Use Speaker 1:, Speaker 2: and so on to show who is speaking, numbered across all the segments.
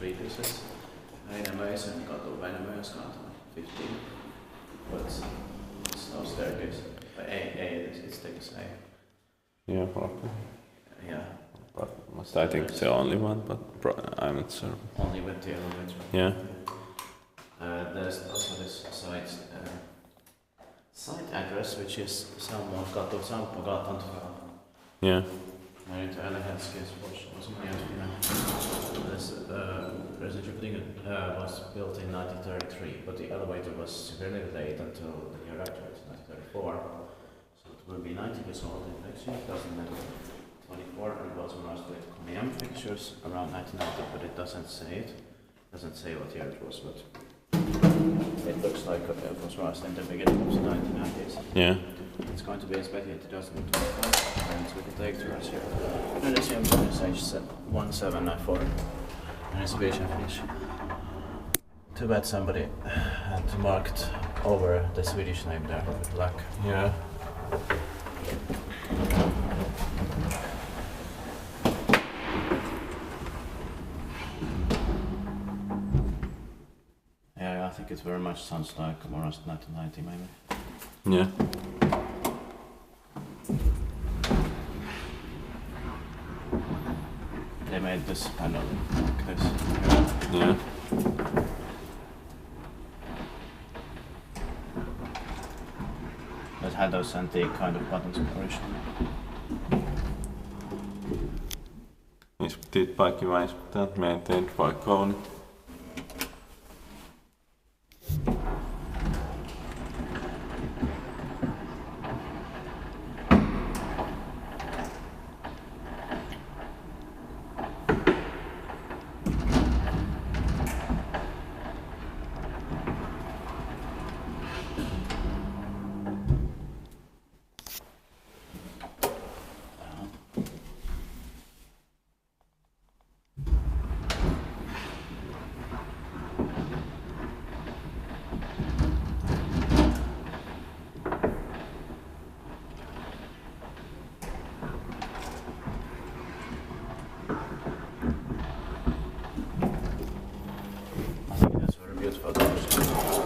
Speaker 1: street is it? Väinämöisenkatu, Väinämöisenkatu, 15. But it's no staircase. But it takes A.
Speaker 2: Yeah, probably.
Speaker 1: Yeah.
Speaker 2: But I think it's the only one, but I'm not sure.
Speaker 1: Only with the elevator.
Speaker 2: Yeah.
Speaker 1: There's also this site address, which is Sammakatu, Sampagatan 12.
Speaker 2: Yeah.
Speaker 1: Eventuella Helsinki was This residential building was built in 1933, but the elevator was severely delayed until the year after, 1934. So it will be 90 years old in next year, 2024, and it was modernized with Kone fixtures around 1990, but it doesn't say it. Doesn't say what year it was, but it looks like it was modernized in the beginning of the 1990s.
Speaker 2: Yeah.
Speaker 1: It's going to be inspected in 2025, and we can take tours here. And it's H1794, and exhibition finish. Too bad somebody had marked over the Swedish name there with black.
Speaker 2: Yeah.
Speaker 1: Yeah, I think it very much sounds like more 1990 maybe.
Speaker 2: Yeah.
Speaker 1: They made this panel like this.
Speaker 2: Yeah.
Speaker 1: It had those antique kind of buttons originally.
Speaker 2: Inspected by Väinämöisenkatu, maintained by Kone.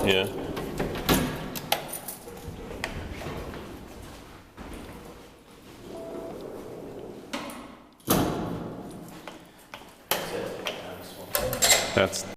Speaker 2: Yeah. That's